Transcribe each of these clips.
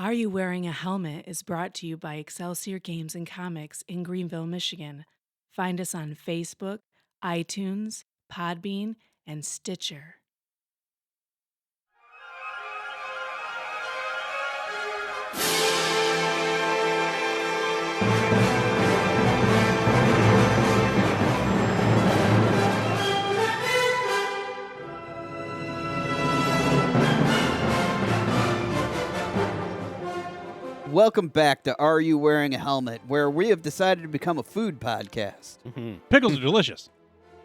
Are You Wearing a Helmet is brought to you by Excelsior Games and Comics in Greenville, Michigan. Find us on Facebook, iTunes, Podbean, and Stitcher. Welcome back to Are You Wearing a Helmet, where we have decided to become a food podcast. Pickles are delicious.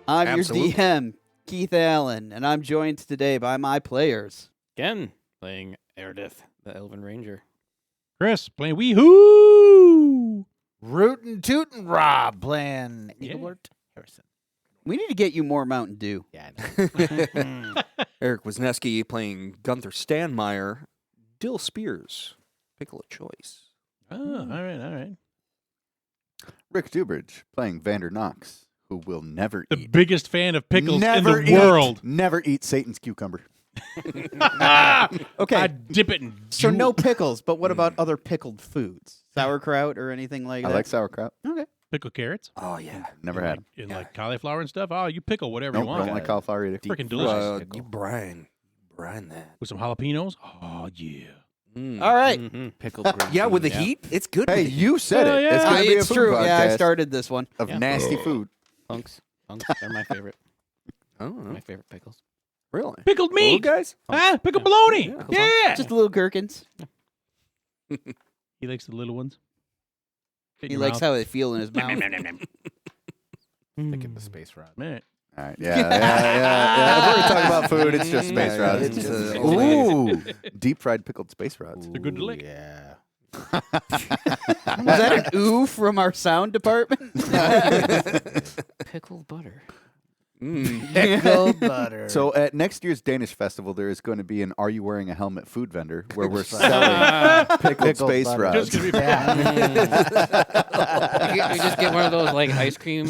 I'm Absolutely. your DM, Keith Allen, and I'm joined today by my players. Again, playing Eredith, the Elven Ranger. Chris playing Wee-hoo! Rootin' Tootin' Rob playing Yeah. Eaglebert Harrison. We need to get you more Mountain Dew. Yeah. Eric Wisniewski playing Gunther Stanmeyer. Dill Spears, pickle of choice. Oh, all right. Rick Dubridge playing Vander Knox, who will never The eat. biggest fan of pickles Never in the world. Never eat Satan's cucumber. Okay, I dip it in so no jewel- pickles, but what about other pickled foods? Sauerkraut or anything like I that? like sauerkraut. Okay. pickle carrots. Oh, yeah. Never had them. In like cauliflower and stuff. Oh, you pickle whatever Nope, you want. don't like cauliflower either. Freaking delicious. You brine that. With some jalapenos. Oh, yeah. All right. Pickled green Yeah, with the beans, heat, it's good. Hey, with the heat. you said Hell it. It's yeah. going to be a It's food true. Yeah, I podcast started this one. of Yeah. nasty food. Punks. They're my favorite. Oh, My favorite pickles. really? Pickled Little meat. guys? Ah, pickled bologna. Yeah. Yeah. Just little gherkins. He likes the little ones. Fit in He your likes mouth. how they feel in his mouth. Sticking the space rod. Man. All right. Yeah. If we're talking about food, it's just space Yeah, rods. it's just- Ooh, deep fried pickled space rods. They're good to lick. Yeah. Was that an ooh from our sound department? Pickled butter. Pickled butter. So at next year's Danish festival, there is going to be an "Are You Wearing a Helmet" food vendor where we're selling pickled space butter. rods. Just gonna be We just get one of those like ice cream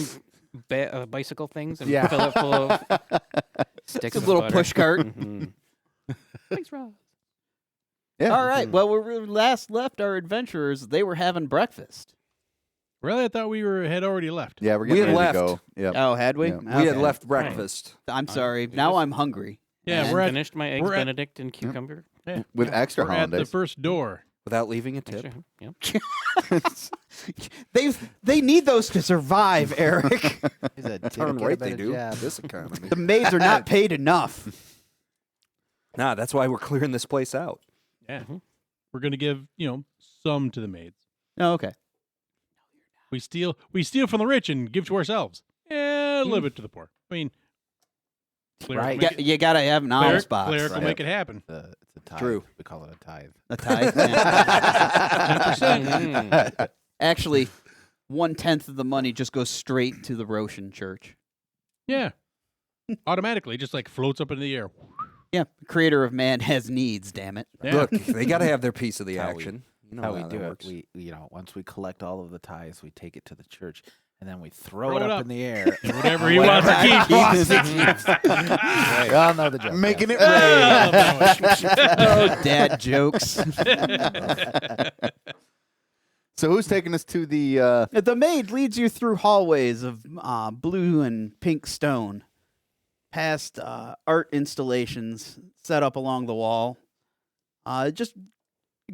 bicycle things and fill it full of sticks It's a of little butter. push cart. Thanks, Rob. Yeah. All right. Well, when we last left our adventurers, they were having breakfast. Really? I thought we had already left. Yeah, we're We getting had ready to left. go. Yep. Oh, had we? Yeah. We had Okay. left breakfast. I'm sorry. we Now just- I'm hungry. Yeah, And we're at finished my eggs we're at- Benedict and cucumber. With extra we're at the hollandaise. first door. Without leaving a tip. Extra, yep. They need those to survive, Eric. Darn right they do. This economy. The maids are not paid enough. Nah, that's why we're clearing this place out. Yeah. We're gonna give, some to the maids. Oh, okay. We steal from the rich and give to ourselves. Yeah, a little bit to the poor. I mean, Claire Right. will make it- You gotta have an Claire- alms box. Claire will right. make it happen. It's a tithe. True. We call it a tithe. A tithe. Yeah. Actually, 1/10 of the money just goes straight to the Roshan Church. Yeah. Automatically, just like floats up into the air. Yeah, the creator of man has needs. Damn it. Yeah. Look, they got to have their piece of the How we- action. You know How we that do works. it, once we collect all of the tithes, we take it to the church, and then we throw Throw it it up up. in the air. Whatever he wants to keep. We all know the joke. Making it Oh, rain. Oh, dad jokes. So who's taking us to the? The maid leads you through hallways of blue and pink stone, past art installations set up along the wall. Just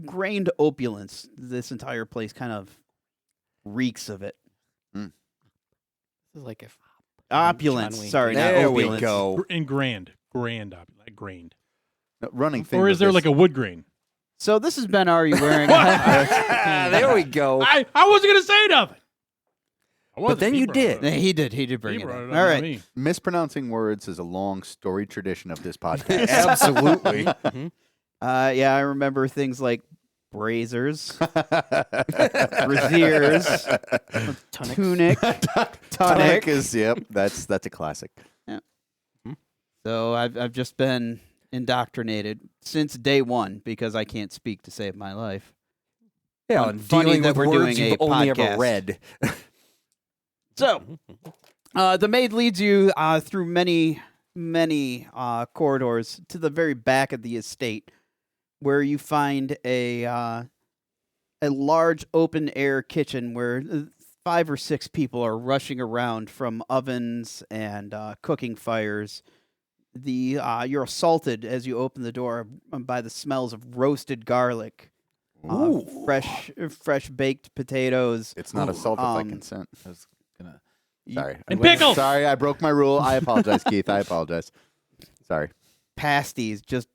grained opulence. This entire place kind of reeks of it. This is like if Opulence. John Wayne Sorry, not There we opulence. go. And grained, like grained. running thing. Or is with there this- like a wood grain? So this has been Are You Wearing a Helmet? There we go. I wasn't gonna say nothing. I wasn't. then He you brought it did. up. He did bring He it brought up. it up, All not right. me. mispronouncing words is a long storied tradition of this podcast. Absolutely. Yeah, I remember things like brazers, braziers, tunics. tunic. Tonic is that's a classic. So I've just been indoctrinated since day one because I can't speak to save my life. Yeah, Funny and dealing that with we're words doing you've a only podcast. ever read. So the maid leads you through many corridors to the very back of the estate, where you find a large open air kitchen where 5 or 6 people are rushing around from ovens and cooking fires. You're assaulted as you open the door by the smells of roasted garlic, fresh baked potatoes. It's not assault if I Um, consent. I was gonna. y- Sorry. And pickles! Sorry, I broke my rule. I apologize, Keith. I apologize. Sorry. pasties just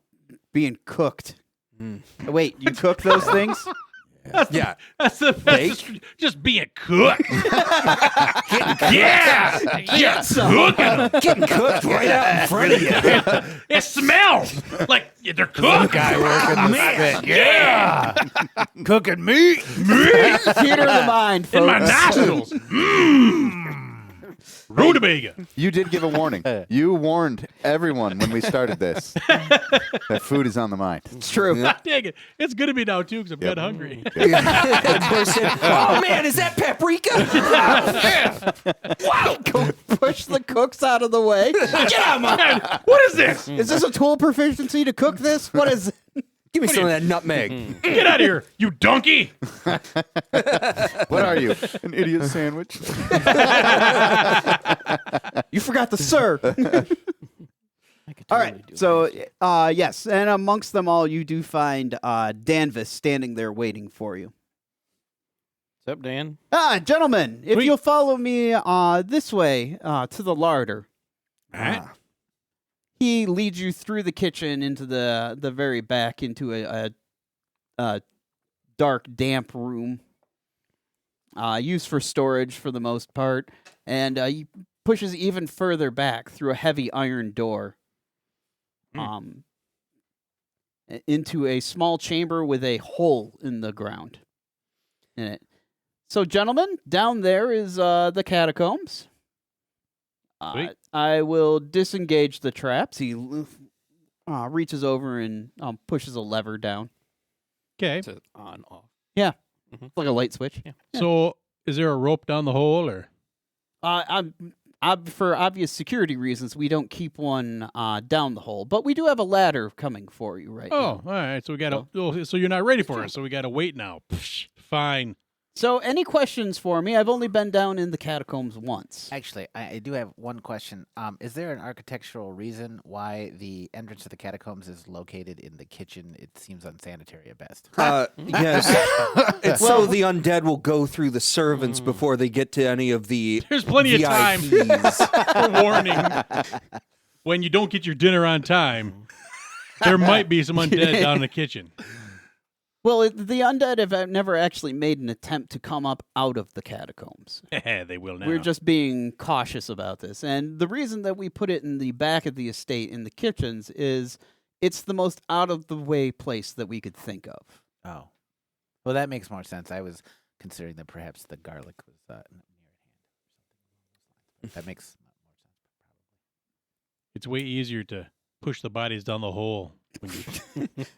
being cooked. Wait, you cook those things? Yeah. That's the best. Just being cooked. yeah. Just cooking 'em. Getting cooked right out in front of you. It smells like they're cooked. Man, Yeah. cooking meat. Theater of the mind, folks. In my nostrils. Rutabaga. You did give a warning. You warned everyone when we started this that food is on the mind. It's true. Dang it. It's going to be now, too, because I'm kind of hungry. Oh, man, is that paprika? Go push the cooks out of the way. Get out, man. What is this? Is this a tool proficiency to cook this? What is it? Give me some of that nutmeg. Get out of here, you donkey. What are you? An idiot sandwich? You forgot the sir. All right. So, yes. And amongst them all, you do find Danvis standing there waiting for you. What's up, Dan? Gentlemen, if Sweet. you'll follow me this way to the larder. All right. He leads you through the kitchen into the very back into a dark, damp room, used for storage for the most part, and he pushes even further back through a heavy iron door, into a small chamber with a hole in the ground in it. So, gentlemen, down there is the catacombs. Sweet. I will disengage the traps. He reaches over and pushes a lever down. Okay. It's a on off. It's like a light switch. Yeah. So, is there a rope down the hole, or? For obvious security reasons, we don't keep one down the hole, but we do have a ladder coming for you right Oh, now. all right. So we got to. So you're not ready for us. So we got to wait now. Psh, fine. So, any questions for me? I've only been down in the catacombs once. Actually, I do have one question. Is there an architectural reason why the entrance to the catacombs is located in the kitchen? It seems unsanitary at best. Yes. It's so the undead will go through the servants before they get to any of the There's plenty of time. VIPs. For warning. When you don't get your dinner on time, there might be some undead down in the kitchen. Well, the undead have never actually made an attempt to come up out of the catacombs. They will now. We're just being cautious about this. And the reason that we put it in the back of the estate in the kitchens is it's the most out-of-the-way place that we could think of. Oh. Well, that makes more sense. I was considering that perhaps the garlic was near at hand. That makes more sense. It's way easier to push the bodies down the hole. When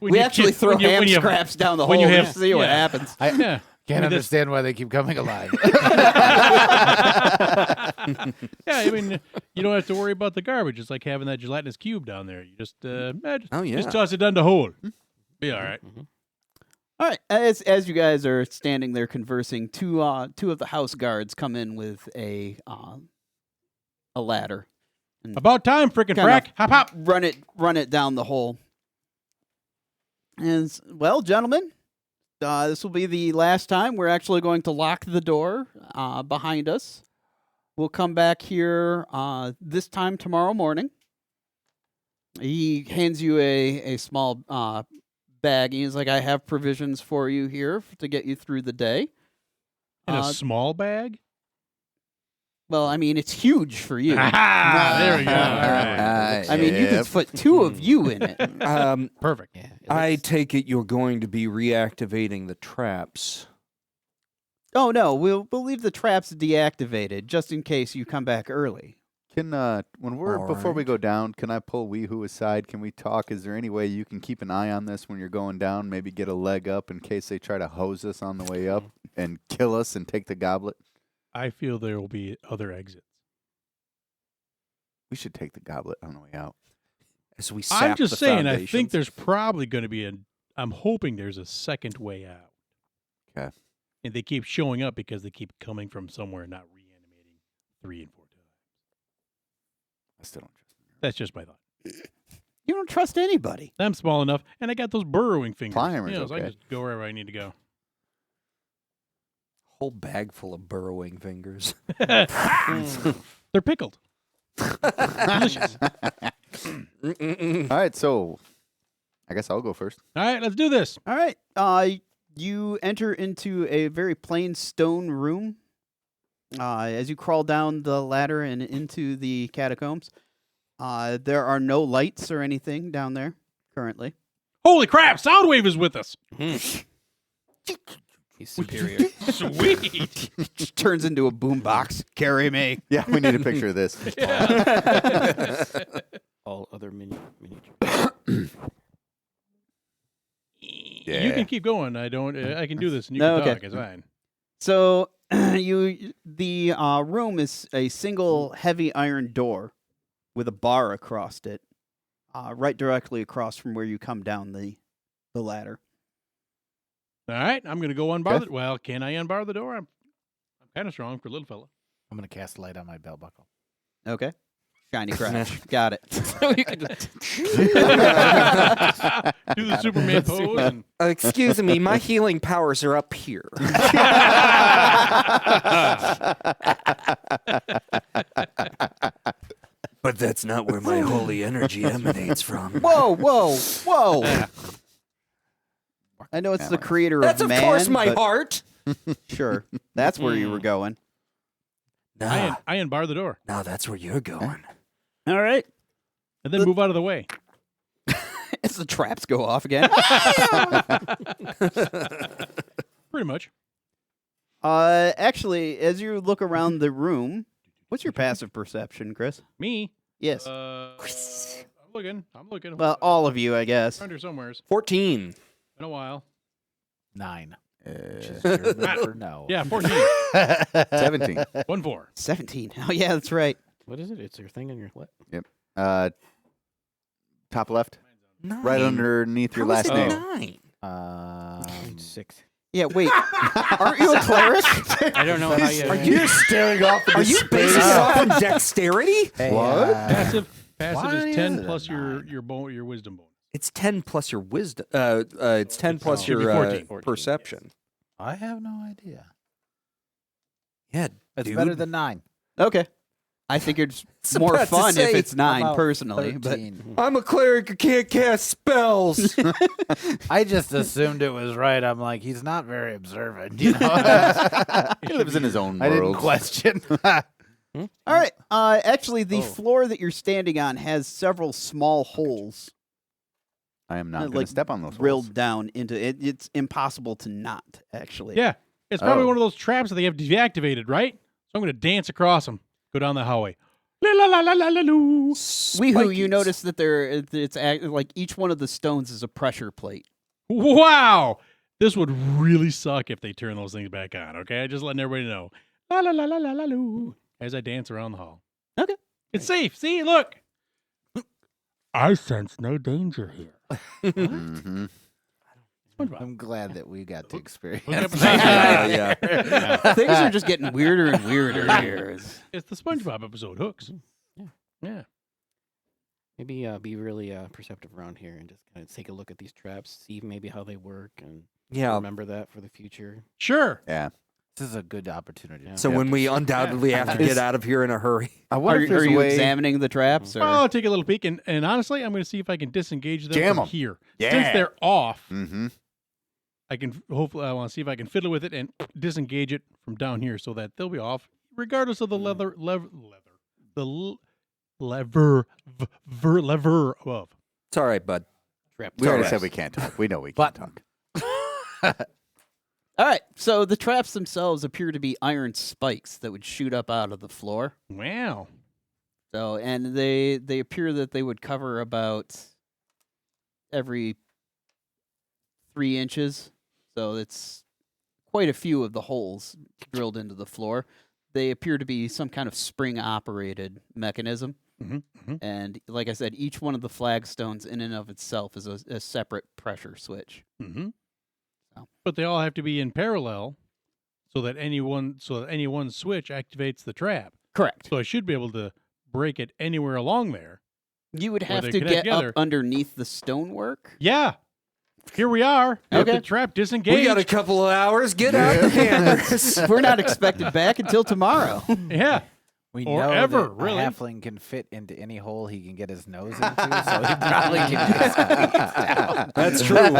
We you actually get- throw when you- ham when you- scraps down the when hole you and have- see what yeah. happens. I Yeah. can't I mean, that's- understand why they keep coming alive. Yeah, I mean, you don't have to worry about the garbage. It's like having that gelatinous cube down there. You just, Oh, yeah. just toss it down the hole. Be all right. All right, as you guys are standing there conversing, two of the house guards come in with a ladder. And About time, frickin' Kind frack. of. Hop, hop. run it down the hole. And well, gentlemen, this will be the last time we're actually going to lock the door behind us. We'll come back here this time tomorrow morning. He hands you a small bag. He's like, I have provisions for you here to get you through the day. In a small bag? Well, I mean, it's huge for you. Ah, there we go. All right. I mean, you could put two of you in it. Perfect. Yeah, I take it you're going to be reactivating the traps. Oh, no, we'll leave the traps deactivated just in case you come back early. Can when we're All before we right. go down, can I pull Weehoo aside? Can we talk? Is there any way you can keep an eye on this when you're going down? Maybe get a leg up in case they try to hose us on the way up and kill us and take the goblet. I feel there will be other exits. We should take the goblet on the way out. As we sap I'm just the saying, I foundations. think there's probably going to be I'm hoping there's a second way out. Okay. And they keep showing up because they keep coming from somewhere, not reanimating 3 and 4 times. I still don't trust him. That's just my thought. You don't trust anybody. I'm small enough, and I got those burrowing fingers. Climbers, So I okay. can just go wherever I need to go. Whole bag full of burrowing fingers. They're pickled. Delicious. All right, so I guess I'll go first. All right, let's do this. All right. You enter into a very plain stone room. As you crawl down the ladder and into the catacombs, there are no lights or anything down there currently. Holy crap! Soundwave is with us. He's superior. Sweet. Turns into a boombox. Carry me. Yeah, we need a picture of this. All other miniatures. You can keep going. I don't. I can do this, and you No, can okay. talk. It's fine. So the room is a single heavy iron door with a bar across it, right directly across from where you come down the ladder. All right, I'm going to go unbar Okay. the. Well, can I unbar the door? I'm kind of strong for a little fella. I'm going to cast light on my belt buckle. Okay. Shiny crash. Got it. You could just- Do the Superman pose. And, Excuse me, my healing powers are up here. But that's not where my holy energy emanates from. Whoa, whoa, whoa. I know it's the creator That's of of man. course my but heart. Sure. That's where you were going. Nah, I unbar the door, now that's where you're going. All right. and then move out of the way. As the traps go off again. Pretty much. Actually, as you look around the room, what's your passive perception, Chris? Me. Yes. I'm looking. Well, all of you, I guess. Under somewheres. 14. Been a while. 9. Which is Uh, German for no. Yeah, 14. 17. 1-4. 17. Oh, yeah, that's right. what is it? It's your thing in your lip. Top left, 9. right underneath your How is last it name. 9? 6. Yeah, wait. Aren't you a cleric? I don't know how you. Are you staring off into Are you basing it off on dexterity? Hey, What? Passive Why is is 10 it a plus your 9? your wisdom bonus. It's 10 plus your wisdom. It's 10 plus should be your 14. 14, perception. I have no idea. Yeah, It's dude. better than 9. Okay. I figured it's was more about to fun if say, it's 9, About personally. 13. I'm a cleric who can't cast spells. I just assumed it was right. I'm like, he's not very observant. You know? He lives in his own I didn't world. question. All right. Actually, the floor that you're standing on has several small holes I am not going like to step on those drilled holes. down into it. It's impossible to not, actually. Yeah, it's probably Oh. one of those traps that they have deactivated, right? So I'm going to dance across them, go down the hallway. La la la la la la loo. Weehoo, you notice that like each one of the stones is a pressure plate. Wow, this would really suck if they turn those things back on. Okay, just letting everybody know. La la la la la la loo. As I dance around the hall. Okay. It's safe. See, look. I sense no danger here. Mhm. I'm glad that we got to experience Look up- that. yeah. Things are just getting weirder and weirder here. It's the SpongeBob episode, Hooks. Yeah. Yeah. Maybe be really perceptive around here and just kind of take a look at these traps, see maybe how they work, and Yeah. remember that for the future. Sure. Yeah. This is a good opportunity. Yeah. So Yeah. when we undoubtedly have to get out of here in a hurry. I Are, wonder if there's are a you way. examining the traps? Or? Well, I'll take a little peek, and honestly, I'm going to see if I can disengage them Jam from 'em. here. Yeah. Since they're off, Mm-hmm. I can hopefully I want to see if I can fiddle with it and disengage it from down here so that they'll be off, regardless of the lever above. It's all right, bud. Trap. We already alright. said we can't talk. We know we But- can't talk. All right. So the traps themselves appear to be iron spikes that would shoot up out of the floor. Wow. So, and they appear that they would cover about every 3 inches. So it's quite a few of the holes drilled into the floor. They appear to be some kind of spring-operated mechanism. And like I said, each one of the flagstones in and of itself is a separate pressure switch. So. But they all have to be in parallel, so that any one switch activates the trap. Correct. So I should be able to break it anywhere along there. You would where have they to connect get together. up underneath the stonework. Yeah. Here we are. With Okay. the trap disengaged. We got a couple of hours. Get out the hammers. We're not expected back until tomorrow. Yeah. We Or know ever, that really. a halfling can fit into any hole he can get his nose into, so he probably can just squeeze down. That's true.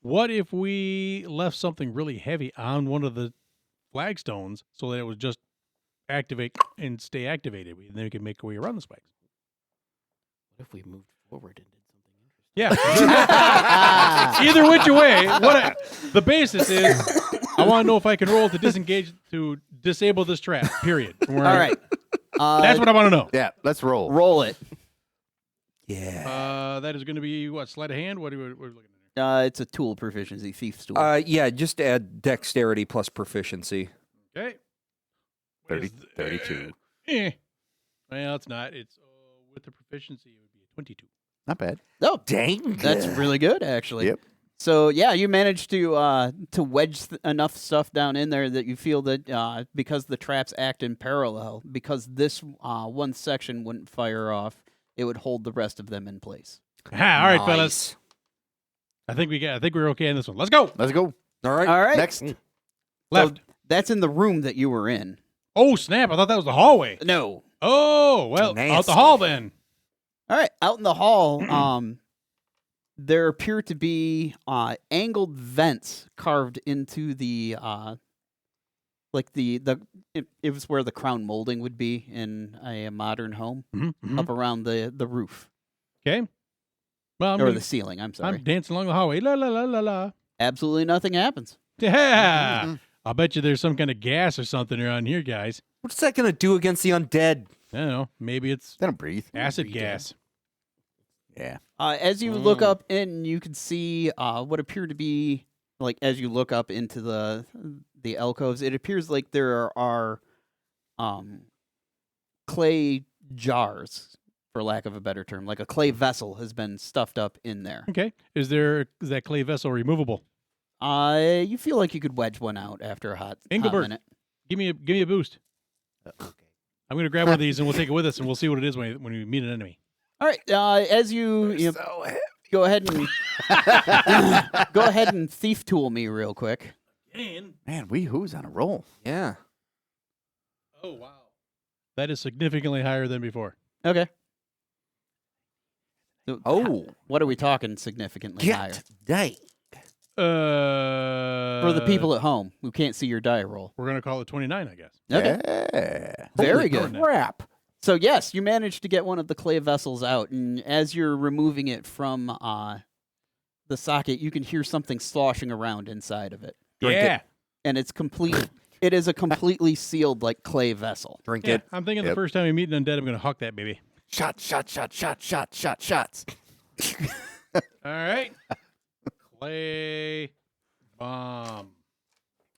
What if we left something really heavy on one of the flagstones so that it would just activate and stay activated? And then we could make our way around the spikes. What if we moved forward and did something interesting? Yeah. Either which way, the basis is I want to know if I can roll to disable this trap. Period. All right. That's what I want to know. Yeah, let's roll. Roll it. Yeah. That is going to be what, sleight of hand? What are we looking at It's a tool proficiency, thief's tool. Yeah, just add dexterity plus proficiency. here? Okay. 32. Well, it's not. It's with the proficiency, it would be a 22. Not bad. Oh, Dang. that's really good, actually. Yep. So yeah, you managed to wedge enough stuff down in there that you feel that because the traps act in parallel, because this one section wouldn't fire off, it would hold the rest of them in place. All right, Nice. fellas. I think we're okay on this one. Let's go. Let's go. All right. All right. Next. Left. That's in the room that you were in. Oh, snap. I thought that was the hallway. No. Oh, well, out Nasty. the hall then. All right, out in the hall, there appear to be angled vents carved into the it was where the crown molding would be in a modern home, up around the roof Okay. Well, or the ceiling. I'm sorry. I'm dancing along the hallway. La, la, la, la, la. Absolutely nothing happens. Yeah. I'll bet you there's some kind of gas or something around here, guys. What's that going to do against the undead? I don't know. Maybe it's They don't breathe. acid gas. Yeah. As you look up in, you can see what appear to be like as you look up into the alcoves. It appears like there are clay jars, for lack of a better term, like a clay vessel has been stuffed up in there. Okay. Is that clay vessel removable? You feel like you could wedge one out after a hot Engelbert. minute. Give me a boost. Okay. I'm going to grab one of these and we'll take it with us and we'll see what it is when we meet an enemy. All right. As you go ahead and go ahead and thief tool me real quick. Man, who's on a roll? Yeah. Oh, wow. That is significantly higher than before. Okay. So, Oh. what are we talking significantly higher? Dang. For the people at home who can't see your die roll. We're going to call it 29, I guess. Okay. Yeah. Very Holy good. Crap. So yes, you managed to get one of the clay vessels out, and as you're removing it from the socket, you can hear something sloshing around inside of it. Drink yeah. And it's complete. It is a completely sealed like clay vessel. Drink Yeah, it. I'm thinking the Yep. first time we meet an undead, I'm going to huck that baby. Shots. All right. Clay bomb.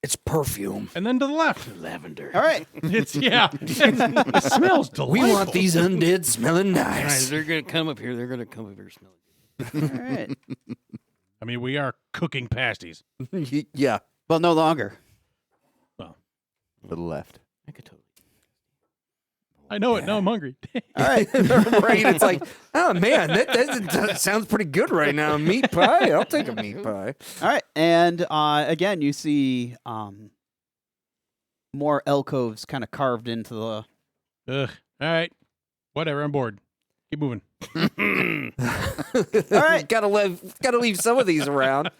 It's perfume. And then to the left. Lavender. All right. It's, yeah. It smells delightful. We want these undead smelling Guys, nice. they're gonna come up here. They're gonna come up here smelling good. All right. I mean, we are cooking pasties. Yeah. Well, no longer. To the left. I could totally. I know it. Now I'm hungry. All right. Right. It's like, oh man, that sounds pretty good right now. Meat pie. I'll take a meat pie. All right. And again, you see more alcoves kind of carved into the. Ugh. All right. Whatever. I'm bored. Keep moving. All right, gotta leave some of these around.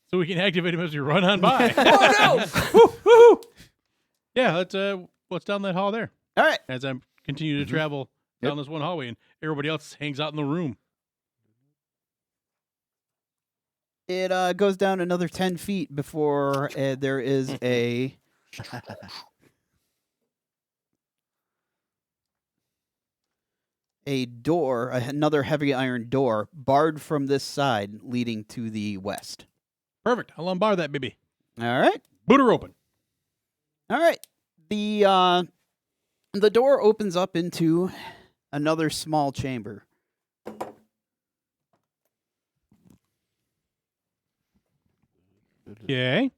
So we can activate them as we run on by. Oh Woo, woo. Yeah, let's down that hall there. All right. As I continue to travel down this one hallway, and everybody else hangs out in the room. It goes down another 10 feet before there is a door, another heavy iron door, barred from this side, leading to the west. Perfect. I'll unbar that baby. All right. Boot her open. All right. The The door opens up into another small chamber. Okay.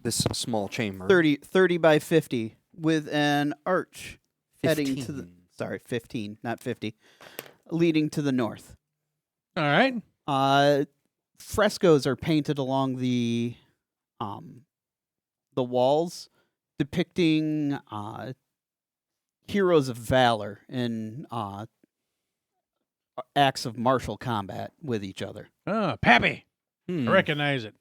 This small chamber. 30 by 50 with an arch heading to the 15. sorry, 15, not 50, leading to the north. All right. Frescoes are painted along the walls depicting heroes of valor and acts of martial combat with each other. Ah, Pappy. Hmm. I recognize it.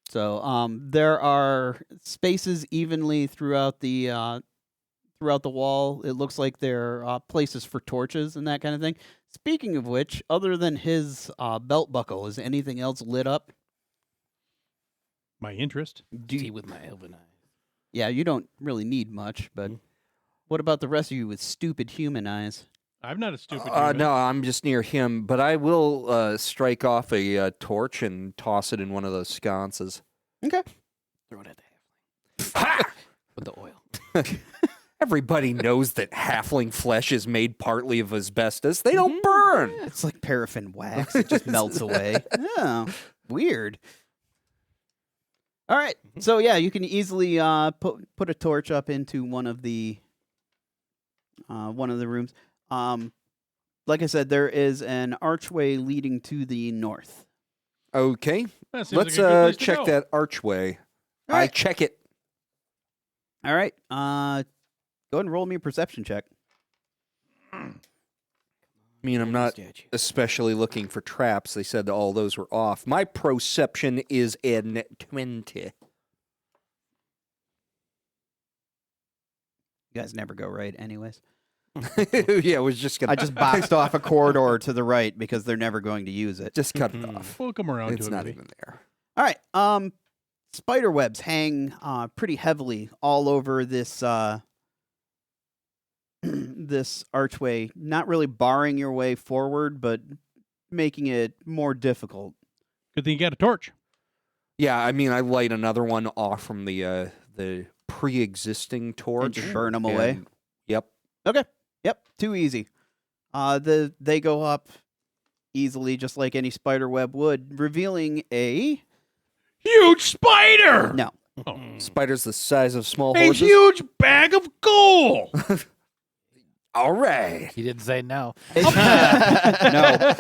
So there are spaces evenly throughout the wall. It looks like there are places for torches and that kind of thing. Speaking of which, other than his belt buckle, is anything else lit up? My interest. See with my elven eyes. Yeah, you don't really need much, but what about the rest of you with stupid human eyes? I'm not a stupid human. No, I'm just near him, but I will strike off a torch and toss it in one of those sconces. Okay. Throw it at the halfling. With the oil. Everybody knows that halfling flesh is made partly of asbestos. They don't burn. It's like paraffin wax. It just melts away. Oh, weird. All right. So, yeah, you can easily put a torch up into one of the rooms. Like I said, there is an archway leading to the north. Okay, That seems let's like a good place to check go. that archway. All I right. check it. All right. Go ahead and roll me a perception check. I mean, I'm not especially looking for traps. They said all those were off. My perception is in 20. You guys never go right, anyways. Yeah, I was just gonna. I just boxed off a corridor to the right because they're never going to use it. just cut it off. We'll come around It's to it. not maybe. even there. All right. Spider webs hang pretty heavily all over this this archway, not really barring your way forward, but making it more difficult. Good thing you got a torch. Yeah, I mean, I light another one off from the pre-existing torch. just burn 'em away? and- Yep. Okay. Yep. Too easy. They go up easily, just like any spider web would, revealing a Huge spider. no. Oh. Spiders the size of small A horses. huge bag of gold. All right. He didn't say no. no. A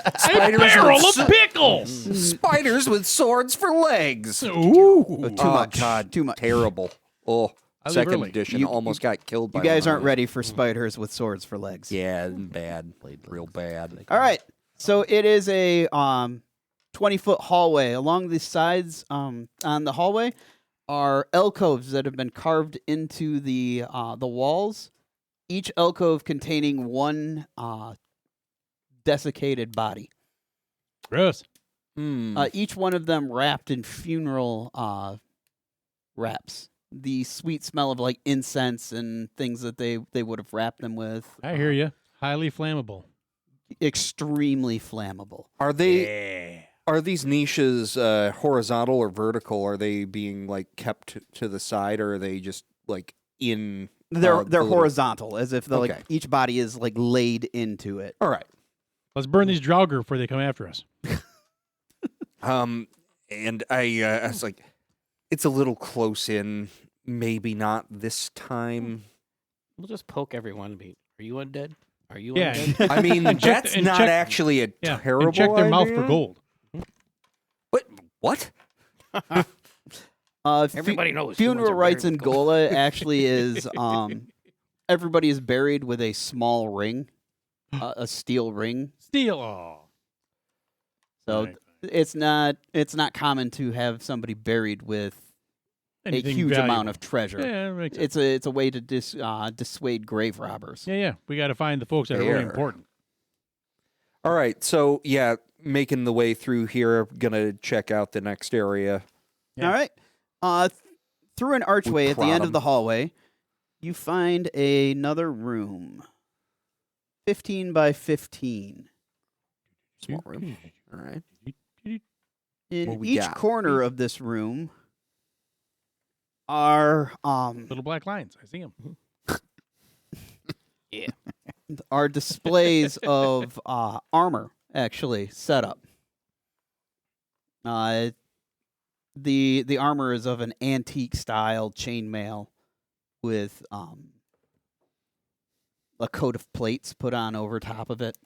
barrel with of pickles. spiders with swords for legs. Ooh. Too much. God, Too much. terrible. Oh, I leave second early. edition You- almost got killed by You guys one aren't of those. ready for spiders with swords for legs. Yeah, bad. Real bad. All right. So it is a 20-foot hallway. Along the sides on the hallway are alcoves that have been carved into the walls. Each alcove containing one desiccated body. Gross. Each one of them wrapped in funeral wraps. The sweet smell of like incense and things that they would have wrapped them with. I hear you. Highly flammable. Extremely flammable. Are they? Yeah. Are these niches horizontal or vertical? Are they being like kept to the side, or are they just like in? They're the little- horizontal, as if Okay. like each body is like laid into it. All right. Let's burn these Draugr before they come after us. And I was like, it's a little close in. Maybe not this time. We'll just poke everyone and be, are you undead? Are you Yeah. undead? I mean, And check- that's and not check- actually a Yeah. terrible And check their mouth for idea. gold. What? Everybody knows. humans Funeral are rites buried in with gold. Gola actually is everybody is buried with a small ring, a steel ring. Steel. Oh. So Right. it's not common to have somebody buried with Anything a huge valuable. amount of treasure. Yeah, that makes sense. It's a way to dissuade grave robbers. Yeah. We got to find the folks that are really Fair. important. All right. So yeah, making the way through here, gonna check out the next area. Yeah. All right. Through an archway at the prod end 'em. of the hallway, you find another room. 15 by 15. Small room. All right. What In we each got? corner of this room are Little black lines. I see them. are displays of armor actually set up. The armor is of an antique style chainmail with a coat of plates put on over top of it.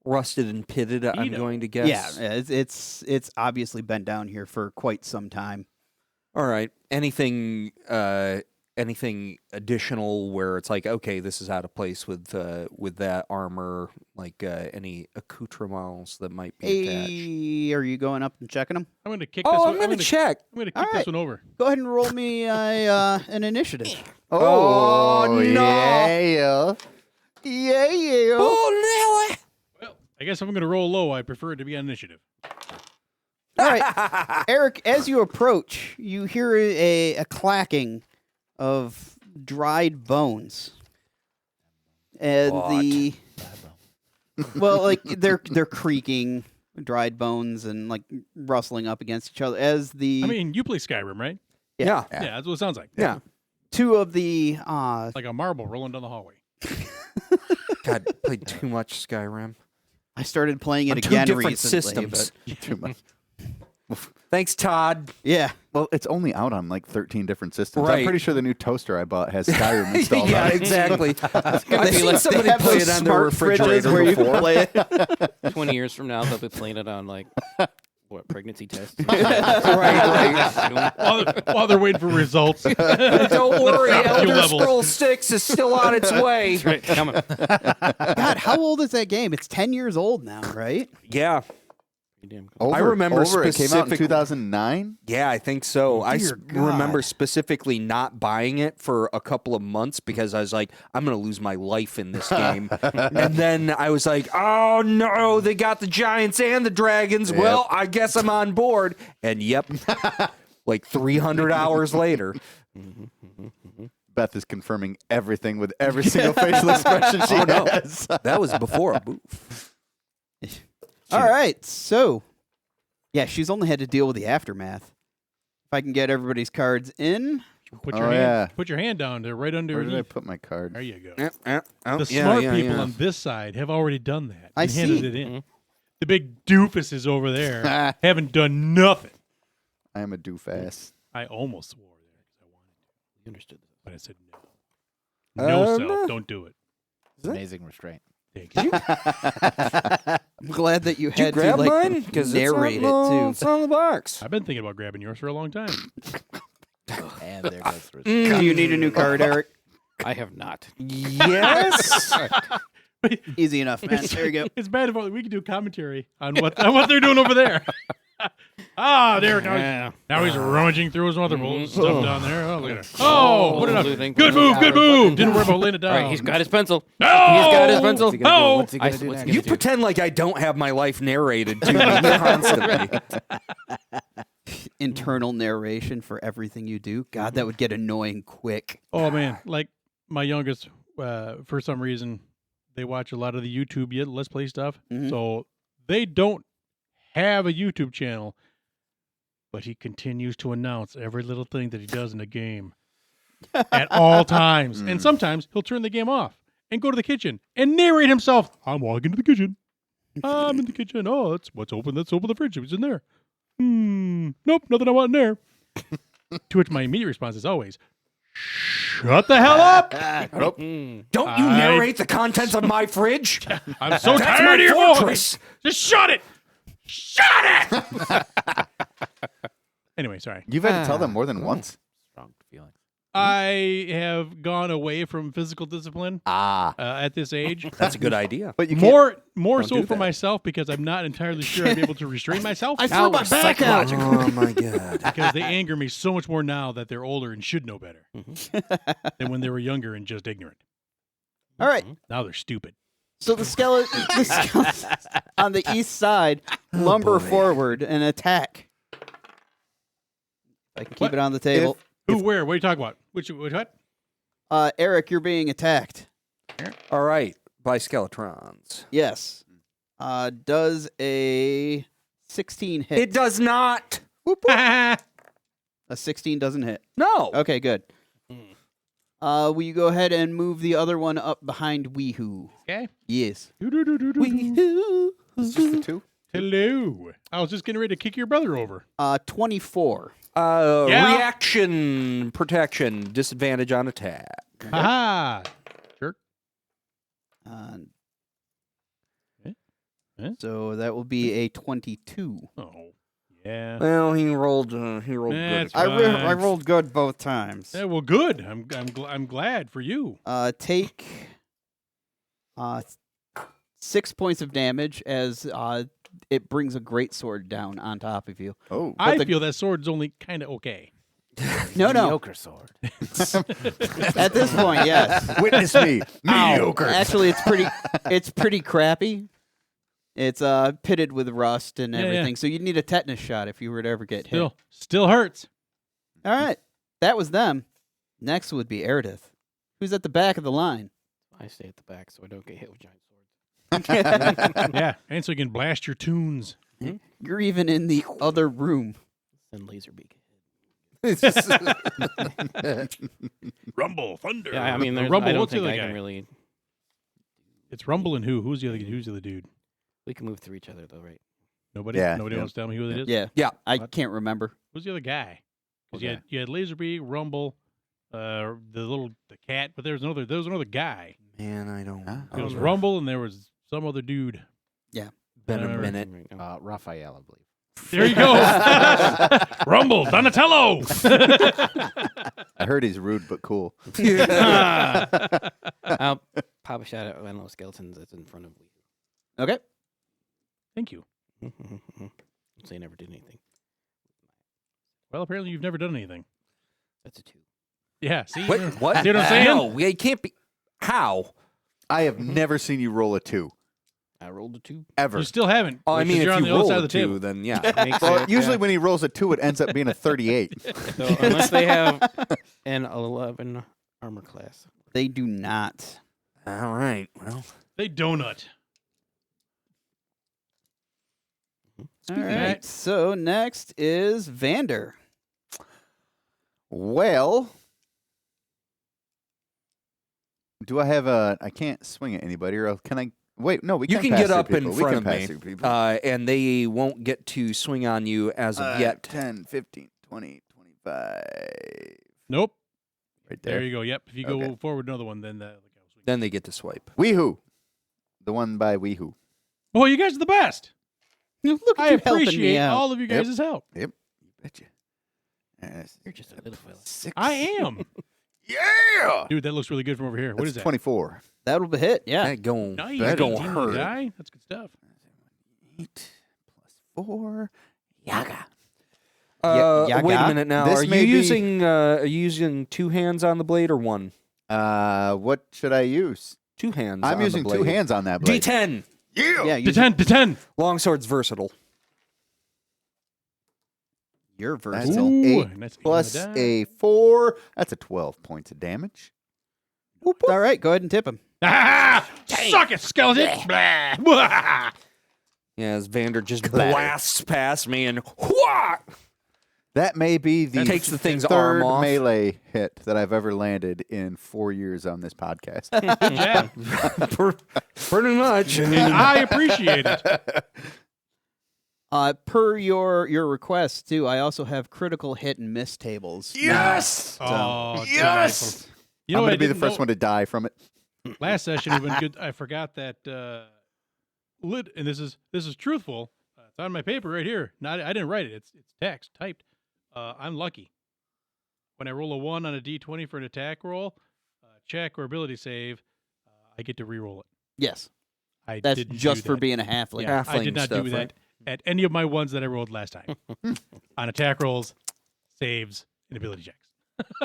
Rusted and pitted, I'm going to guess. Yeah, it's obviously been down here for quite some time. All right. Anything additional where it's like, okay, this is out of place with that armor, like any accoutrements that might be attached? Hey, are you going up and checking them? I'm going to kick this Oh, one. I'm going to check. I'm going to All kick right. this one over. Go ahead and roll me an initiative. Oh, no. Yeah. Yeah. Oh, no. Well, I guess if I'm going to roll low, I prefer it to be on initiative. All right, Eric, as you approach, you hear a clacking of dried bones. And they're creaking, dried bones, and like rustling up against each other as the I mean, you play Skyrim, right? Yeah. Yeah, that's what it sounds like. Yeah. two of the Like a marble rolling down the hallway. God, played too much Skyrim. I started playing it On two again different recently, systems. but Too much. Thanks, Todd. yeah. Well, it's only out on like 13 different systems. Right. I'm pretty sure the new toaster I bought has Skyrim installed Yeah, on it. exactly. I've seen They somebody have play those it on their smart fridges refrigerator where you before. can play it. 20 years from now, they'll be playing it on like what pregnancy tests. While they're waiting for results. Don't worry, Elder levels. Scrolls 6 is still on its way. Right, coming. God, how old is that game? It's 10 years old now, right? Yeah, Pretty damn cool. I remember it came out in specific- 2009. yeah, I think so. I Dear God. remember specifically not buying it for a couple of months because I was like, I'm going to lose my life in this game. And then I was like, oh no, they got the giants and the dragons. Yep. Well, I guess I'm on board. And yep, like 300 hours later. Beth is confirming everything with every single facial expression she Oh, no. has. That was before a booth. All right, so yeah, she's only had to deal with the aftermath. If I can get everybody's cards in, Put Oh, your yeah. hand down there, right Where did I underneath. put my card? There you go. Oh, The yeah, smart yeah, people yeah. on this side have already done that. I and handed see. it in. The big doofuses over there haven't done nothing. I am a doofass. I almost swore there because I wanted to, You understood this. but I said no. No, Um, self, don't do it. Amazing restraint. Thank you. I'm glad that you Did you had to grab like mine? Because narrate it too. It's on the box. I've been thinking about grabbing yours for a long time. And there goes the restraint. Do you need a new card, Eric? I have not. Yes. Easy enough, man. There you go. It's bad if we could do commentary on what they're doing over there. There now. Now he's rummaging through his other stuff down there. Oh, look at it. Oh, put it up. Losing. Good move. Good move. Didn't worry about laying it down. All right, he's got his pencil. No! He's got his pencil. What's he gonna do? Oh! What's he gonna do what's he next? You pretend like I don't have my life narrated to me constantly. Internal narration for everything you do. God, that would get annoying quick. Oh man, like my youngest, for some reason, they watch a lot of the YouTube Let's Play stuff. Mhm. So they don't have a YouTube channel, but he continues to announce every little thing that he does in the game at all times. And sometimes he'll turn the game off and go to the kitchen and narrate himself. I'm walking to the kitchen. I'm in the kitchen. Oh, that's what's open. Let's open the fridge. What's in there? Nope, nothing I want in there. To which my immediate response is always, shut the hell up! Don't you narrate the contents of my fridge? I'm so That's tired my of your fortress. voice. Just shut it! Shut it! Anyway, sorry. You've had to tell them more than once? Strong feelings. I have gone away from physical discipline at this age. That's a good idea. But you can't. More Don't so do for that. myself because I'm not entirely sure I'm able to restrain myself I threw my back out. Oh my god. because they anger me so much more now that they're older and should know better than when they were younger and just ignorant. All right. Now they're stupid. So the skeleton on the east side lumber forward and attack. I can keep What? it on the table. Who, where? What are you talking about? Which what? Eric, you're being attacked. All right, by Skeletrons. Yes. Does a 16 hit? It does not. A 16 doesn't hit. No. Okay, good. Will you go ahead and move the other one up behind Weehoo? Okay. Yes. Weehoo. It's just the two. Hello. I was just getting ready to kick your brother over. 24. Yeah. Reaction protection, disadvantage on attack. Haha. Jerk. Uh, Eh? So that will be a 22. Oh. Yeah. Well, he rolled good. That's I fine. rolled good both times. Yeah, well, good. I'm glad for you. Take 6 points of damage as it brings a great sword down on top of you. Oh, I the- feel that sword's only kind of okay. No. Mediocre sword. At this point, yes. witness me. Mediocre. Actually, it's pretty crappy. It's pitted with rust and Yeah, yeah. everything, so you'd need a tetanus shot if you were to ever get hit. Still hurts. All right, that was them. Next would be Eridith, who's at the back of the line. I stay at the back so I don't get hit with giant swords. Yeah, and so you can blast your tunes. You're even in the other room. Send laser beak. Rumble, thunder. Yeah, I mean, Rumble. I don't What's the think other I guy? can really. It's Rumble and who? Who's the other dude? We can move through each other though, right? Nobody. Yeah, Nobody yeah. wants to tell me who it is. Yeah, Yeah. I What? can't remember. Who's the other guy? Because Okay. you had Laserbeak, Rumble, the cat, but there was another guy. Man, I don't. Huh? There was Oh. Rumble and there was some other dude. Been a Whatever. minute. Right now. Raphael, I believe. There you go. Rumble, Donatello. I heard he's rude but cool. I'll pop a shot at one of those skeletons that's in front of me. Okay. Thank you. Say never did anything. Well, apparently you've never done anything. That's a 2. Yeah. See. Wait, what? See what I'm saying? No, it can't be. How? I have never seen you roll a 2 I rolled a 2. ever. You still haven't. Oh, I because mean, you're if on you the other roll side a of the 2, table. then yeah. Makes Well, it, usually yeah. when he rolls a 2, it ends up being a 38. So unless they have an 11 armor class. They do not. All right. Well, They donut. All of right. that- So next is Vander. Well, do I have a? I can't swing at anybody, or can I? Wait, no, we you can can pass get through up in people. We front can of pass me, through people. and they won't get to swing on you as of yet. 10, 15, 20, 25. Nope. Right There there. you go. Yep. If you Okay. go forward another one, then Then they get to swipe. Weehoo. The one by Weehoo. Oh, you guys are the best. Look at I you helping me appreciate out. all of you guys' help. Yep. You betcha. That's You're just a little fella. 6. I am. Yeah. Dude, that looks really good from over here. What That's is that? 24. That'll be hit. Yeah. That going, Nice. that going 18 hurt. die. That's good stuff. 8 plus 4. Yaga. Wait a Yaga? minute now. This Are you may be- using 2 hands on the blade or 1? What should I use? 2 hands. I'm on the using blade. 2 hands on that blade. D10. Yeah. To 10, to 10. Longsword's versatile. You're That's versatile. an Ooh, 8 nice plus die. a 4. That's a 12 points of damage. All right. Go ahead and tip him. Ah! Suck it, skeleton. Blah. Blah. Yeah, as Vander just Clatter. blasts past me and whooah! That may be the Takes the thing's third arm off. melee hit that I've ever landed in 4 years on this podcast. Good job. Pretty much. And I appreciate it. Per your request too, I also have critical hit and miss tables. Yes! Oh, Yes! You know I'm what going I to be the didn't first know? one to die from it. Last session would have been good. I forgot that lid, and this is truthful. It's on my paper right here. I didn't write it. It's text typed. I'm lucky. When I roll a 1 on a d20 for an attack roll, check or ability save, I get to re-roll it. Yes. I That's didn't just do for that. being a halfling. Yeah, I halfling did not stuff, do that right? at any of my ones that I rolled last time. On attack rolls, saves, and ability checks.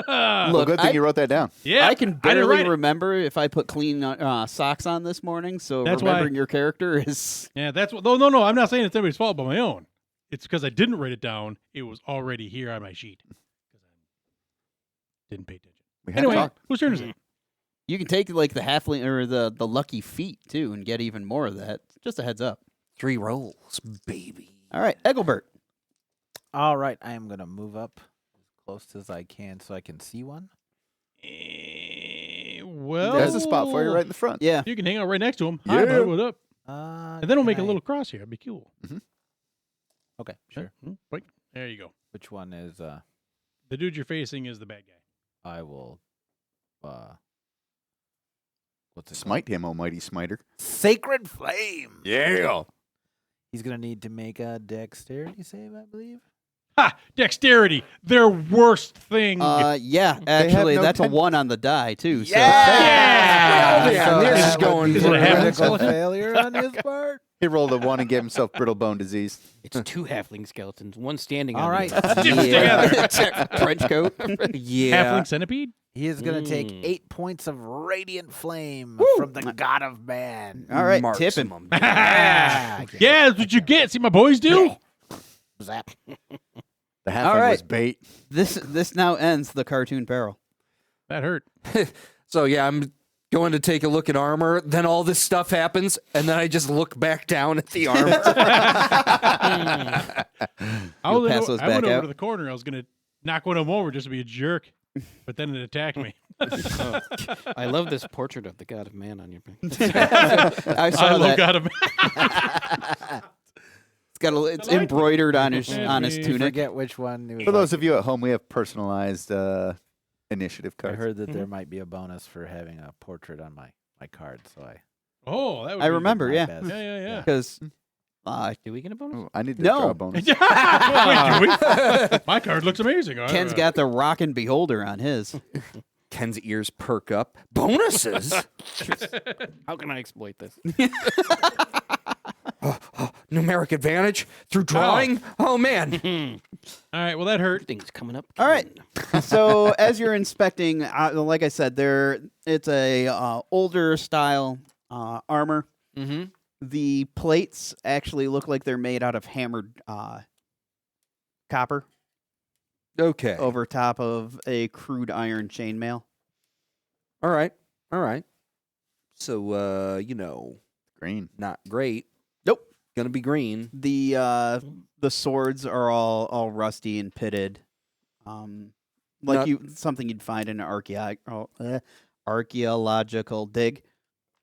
Well, Look, good thing I- you wrote that down. Yeah, I can didn't barely write it. remember if I put clean socks on this morning, so That's why- remembering your character is Yeah, that's what. No. I'm not saying it's anybody's fault but my own. It's because I didn't write it down. It was already here on my sheet. Because I didn't pay attention. We had Anyway, talked. whose turn is it? you can take like the halfling or the lucky feat too and get even more of that. Just a heads up. 3 rolls, baby. All right, Eggelbert. All right, I am going to move up as close as I can so I can see one. Well, There's a spot for you right in the front. Yeah. You can hang out right next to him. Hi, Yeah. bud, what up? And then we'll make a can I- little cross here. It'd be cool. Okay, sure. Wait, there you go. Which one is? The dude you're facing is the bad guy. I will. What's it? Smite him, almighty smiter. Sacred flame. Yeah. He's gonna need to make a dexterity save, I believe. Ha! Dexterity, their worst thing. Yeah, actually, no that's a ten- 1 on the die, too. So. Yeah! Well, yeah, this is that going would be Is it a a half critical skeleton? failure on his part. He rolled a 1 and gave himself brittle bone disease. It's 2 halfling skeletons, one standing All on right. the other. Together. Trench coat. Yeah. Halfling centipede? He is going to take Mm. 8 points of radiant flame from the god of man. All right, Marks tip him. him. Yeah, that's what you get. See my boys do? Zap. The halfling All right. was bait. This now ends the cartoon barrel. That hurt. So yeah, I'm going to take a look at armor. Then all this stuff happens, and then I just look back down at the armor. I went pass those back over out? to the corner. I was going to knock one of them over just to be a jerk, but then it attacked me. I love this portrait of the god of man on your back. I saw I love that. God of It's I like it. embroidered on his Yeah, on his we tunic. Forget which one. It was For those like- of you at home, we have personalized initiative I cards. heard that there might be a bonus for having a portrait on my card, so I. Oh, that would I be remember, my yeah, best. Yeah. because Do we get a bonus? Oh, I need to No. draw a bonus. Wait, do we? My card looks amazing. Ken's got the rockin' beholder on his. Ken's ears perk up. Bonuses? How can I exploit this? Numeric advantage through drawing? Oh, man. All right, well, that hurt. Things coming up. All right. Ken. So as you're inspecting, like I said, it's a older style armor. Mm-hmm. The plates actually look like they're made out of hammered copper Okay. over top of a crude iron chainmail. All right. So, Green. not great. Nope. Gonna be green. The swords are all rusty and pitted, like Not- something you'd find in an archaeological dig.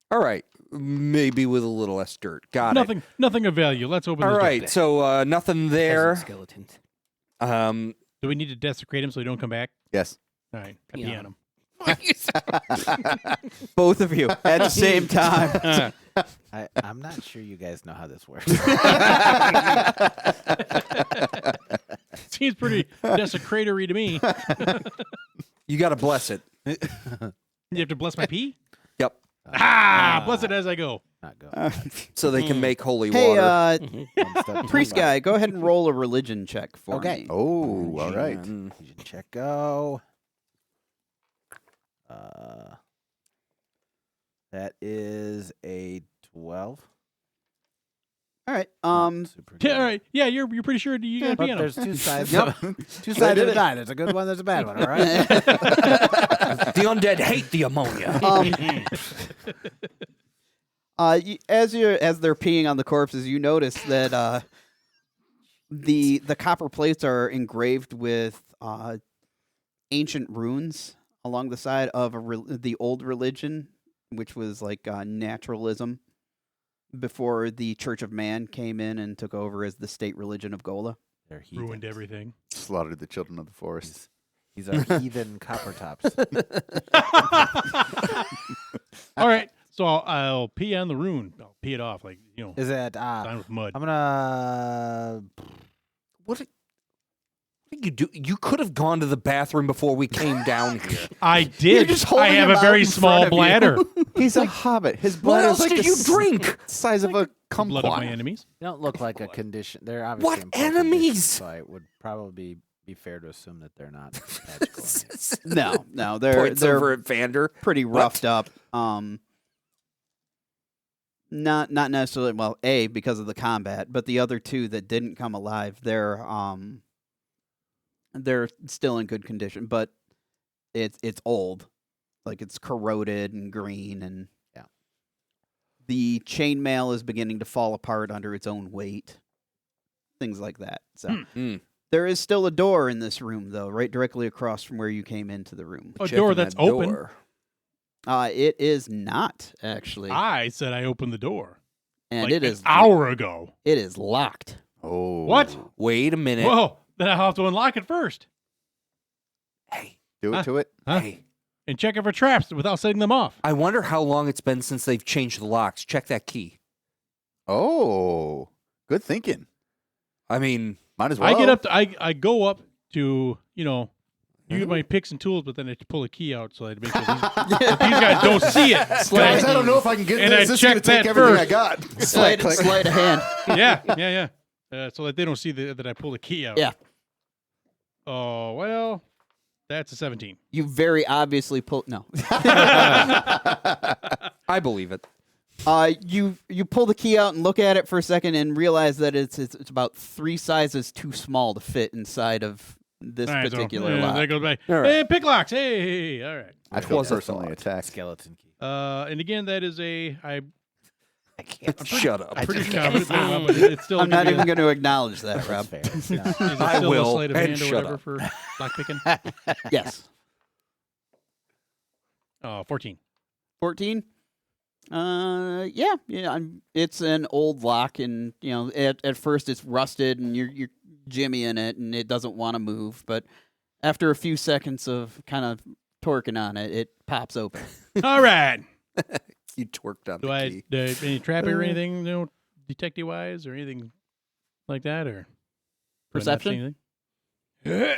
All right. Maybe with a little less dirt. Got it. Nothing of value. Let's open All this right. door. So, nothing Peasant there. Skeletons. Do we need to desecrate him so he don't come back? Yes. All right. I Pee pee on on him. Both of you at the same time. I'm not sure you guys know how this works. Seems pretty desecratory to me. You got to bless it. You have to bless my pee? Yep. Bless it as I go. Not go. So they can make holy Hey, water. One step too priest far. guy, go ahead and roll a religion check for Okay. me. Oh, all right. Mm. Religion check go. That is a 12. All right. Super Yeah, good. all right. Yeah, you're pretty sure you got to But pee on him. there's two sides. Yep. Two sides did of the it. die. There's a good one. There's a bad one. All right. The undead hate the ammonia. As they're peeing on the corpses, you notice that the copper plates are engraved with ancient runes along the side of the old religion, which was like naturalism before the Church of Man came in and took over as the state religion of Gola. They're Ruined heathens. everything. Slaughtered the children of the forest. These are heathen copper tops. All right. So I'll pee on the rune. I'll pee it off, like, Is it? done with mud. I'm gonna. What did you do? You could have gone to the bathroom before we came down here. I did. just I holding have him a out very in small front of you. bladder. He's a hobbit. His What blood else is like did the you drink? size of a Blood of my kumquat. enemies. They don't look like a condition. They're obviously What in poor condition, enemies? So it would probably be fair to assume that they're not magical. No, they're Points over at Vander. pretty roughed up. Not necessarily because of the combat, but the other two that didn't come alive, they're still in good condition, but it's old, like it's corroded and green, and Yeah. the chainmail is beginning to fall apart under its own weight, things like that. So Mm. there is still a door in this room, though, right directly across from where you came into the room. A Checking door that's that open. door. It is not actually, I said I opened the door. and like it an is hour ago. It is locked. Oh. What? Wait a minute. Whoa. Then I'll have to unlock it first. Hey, Do it Huh? to it. Huh? hey. And check it for traps without setting them off. I wonder how long it's been since they've changed the locks. Check that key. Oh, good thinking. I mean, Might as well. I get up to, I go up to, use my picks and tools, but then I have to pull a key out so I make sure that these guys don't see it. Guys, I don't know if I can get And this. I This is going to checked take that everything I first. got. Sleight of hand. Yeah. So that they don't see that I pull the key out. Yeah. Oh, well, that's a 17. You very obviously pull. No. I believe it. You pull the key out and look at it for a second and realize that it's about 3 sizes too small to fit inside of this All right, particular so, lock. there goes my, All right. hey, pick locks. Hey, all right. I feel was a personally thought. attacked. Skeleton key. And again, that is I can't. Shut up. I'm pretty just confident, can't. but it's still. I'm not gonna be even going to acknowledge that, Rob. That's fair. Is it I still will, a sleight of and hand or shut whatever up. for lock picking? Yes. 14. 14. Yeah. It's an old lock, and at first it's rusted, and you're jimmying it, and it doesn't want to move. But after a few seconds of kind of torquing on it, it pops open. All right. You twerked on Do the I key. any trapping or anything, detective wise or anything like that, or do I not see Perception? anything?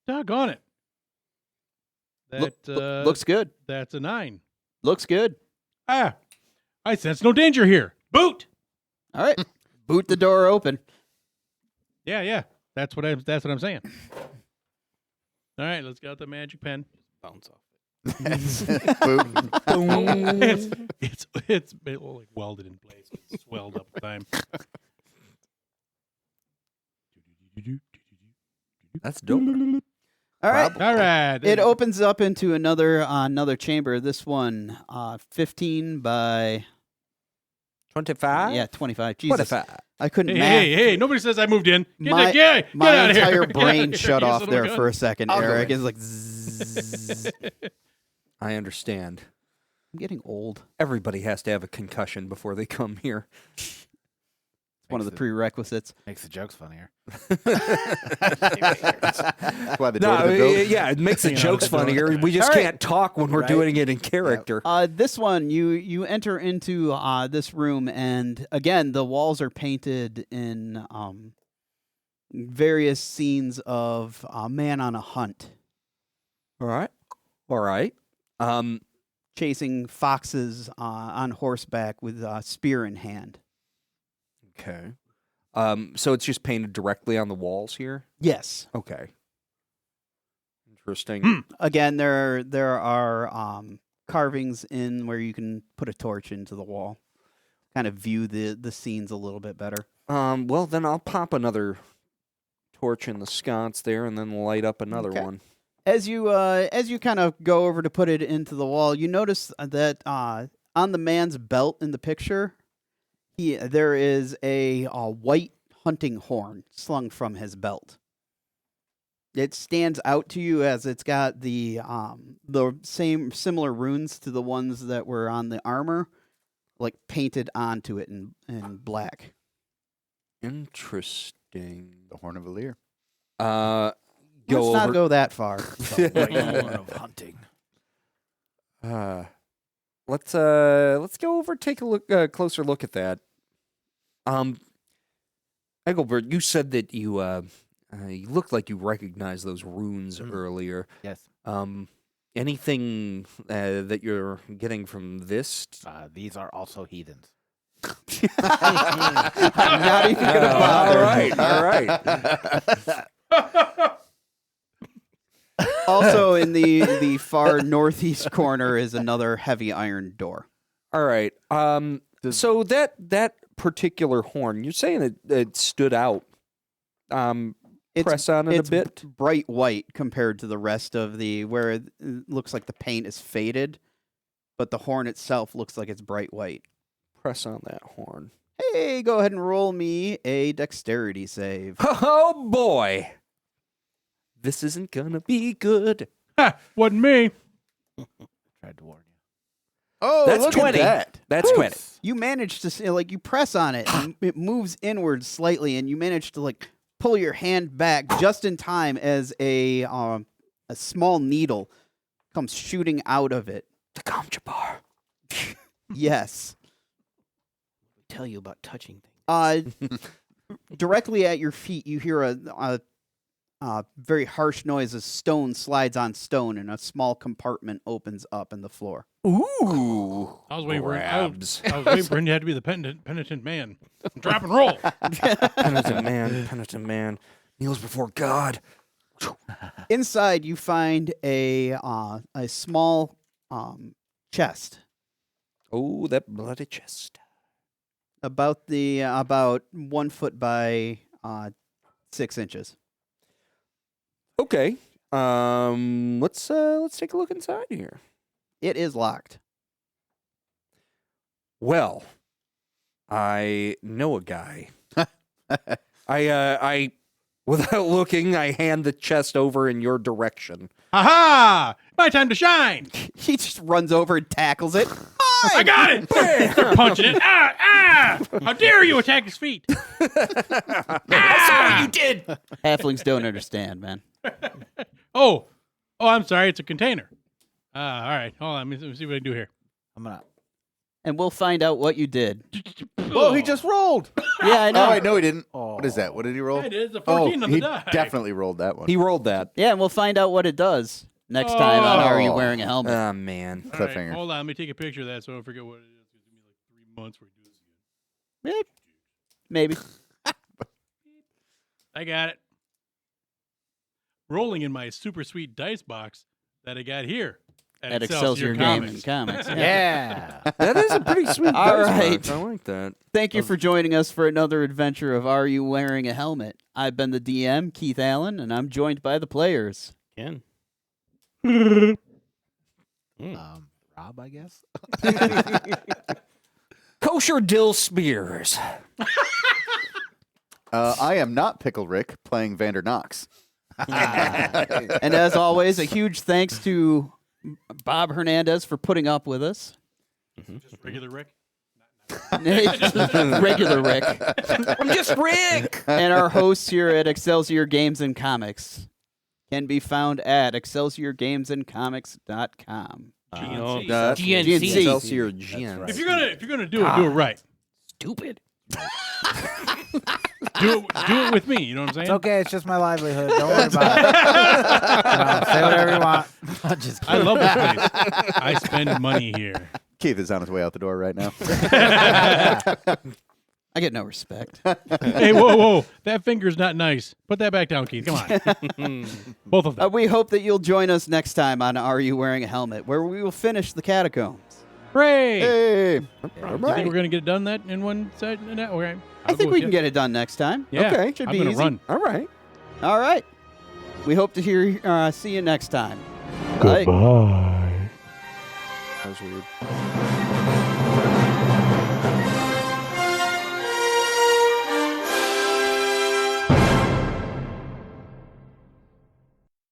Doggone it. That Looks good. That's a 9. Looks good. I sense no danger here. Boot. All right. Boot the door open. Yeah. That's what I'm saying. All right, let's get out the magic pen. Bounce off. Boom. It's like welded in place. It's swelled up with time. That's dope. All right. All right. It opens up into another chamber. This one, 15 by 25? 25. Jesus, 25. I couldn't math. Hey! Nobody says I moved in. My Get my out of here. entire Get brain out of shut here, you off son of a there gun. for a second, I'll go Eric. in. It's like zzz. I understand. I'm getting old. Everybody has to have a concussion before they come here. One of the prerequisites. Makes the jokes funnier. That's why the door to the building. Yeah, it makes the Hang on, jokes it's going funnier. back. We just All right. can't talk when we're Right. doing it in character. This one, you enter into this room, and again, the walls are painted in various scenes of a man on a hunt, All right. chasing foxes on horseback with a spear in hand. Okay. So it's just painted directly on the walls here? Yes. Okay. Interesting. Again, there are carvings in where you can put a torch into the wall, kind of view the scenes a little bit better. Well, then I'll pop another torch in the sconce there and then light up another Okay. one. As you kind of go over to put it into the wall, you notice that on the man's belt in the picture, there is a white hunting horn slung from his belt. It stands out to you as it's got the similar runes to the ones that were on the armor, like painted onto it in black. Interesting. The horn of a leer. Go Let's over. not go that far. of hunting. Let's go over, take a closer look at that. Engelbert, you said that you looked like you recognized those runes earlier. Yes. Anything that you're getting from this? These are also heathens. I'm not even gonna bother. All right. Also, in the far northeast corner is another heavy iron door. All right. So that particular horn, you're saying it stood out. Press on it It's a bit. bright white compared to the rest of where it looks like the paint is faded, but the horn itself looks like it's bright white. Press on that horn. Hey, go ahead and roll me a dexterity save. Oh boy, this isn't gonna be good. Ha! Wasn't me. Tried to warn you. Oh, That's look 20. at that. That's 20. You manage to you press on it and it moves inward slightly, and you manage to pull your hand back just in time as a small needle comes shooting out of it. The concha bar. Yes. Tell you about touching things. Directly at your feet, you hear a very harsh noise as stone slides on stone, and a small compartment opens up in the floor. Ooh. I was waiting Grabs. for I was waiting for him to have to be the penitent man. Drop and roll. Penitent man. Kneels before God. Inside, you find a small chest Oh, that bloody chest. about 1 foot by 6 inches. Okay. Let's take a look inside here. It is locked. Well, I know a guy. I without looking, I hand the chest over in your direction. Aha! My time to shine. He just runs over and tackles it. I got it. Start punching it. Ah! How dare you attack his feet? Sorry, you did. Halflings don't understand, man. Oh, I'm sorry. It's a container. All right. Hold on. Let me see what I do here. I'm gonna. And we'll find out what you did. Oh, he just rolled. Yeah, I know. Oh, wait, no, he didn't. Oh. What is that? What did he roll? It is a Oh, 14 on the he die. definitely rolled that one. He rolled that. Yeah, and we'll find out what it does next time on Are You Oh. Wearing a Helmet? Ah, man. All right, Cliffhanger. hold on. Let me take a picture of that so I don't forget what it is. It's going to be like 3 months before we do this again. Maybe. I got it. Rolling in my super sweet dice box that I got here At Excelsior Games and Comics. Yeah. That is a pretty sweet All dice right. box. I like that. Thank you for joining us for another adventure of Are You Wearing a Helmet? I've been the DM, Keith Allen, and I'm joined by the players. Ken. Rob, I guess. Kosher Dill Spears. I am not Pickle Rick playing Vander Knox. And as always, a huge thanks to Bob Hernandez for putting up with us. Just regular Rick. Regular Rick. I'm just Rick. And our hosts here at Excelsior Games and Comics can be found at excelsiorgamesandcomics.com. GNC. GNC. Excelsior That's GN. right. If you're gonna do it right. Stupid. Do it with me. You know what I'm saying? It's okay. It's just my livelihood. Don't worry about it. Say whatever you want. I'm just I love this place. I spend money here. Keith is on his way out the door right now. I get no respect. Hey, whoa. That finger's not nice. Put that back down, Keith. Come on. Both of them. We hope that you'll join us next time on Are You Wearing a Helmet, where we will finish the catacombs. Hooray! Hey. You think we're going to get it done that in one side? Okay. I think we can get it done next time. Yeah. Okay. Should I'm be going to easy. run. All right. All right. We hope to see you next time. Goodbye. That was weird.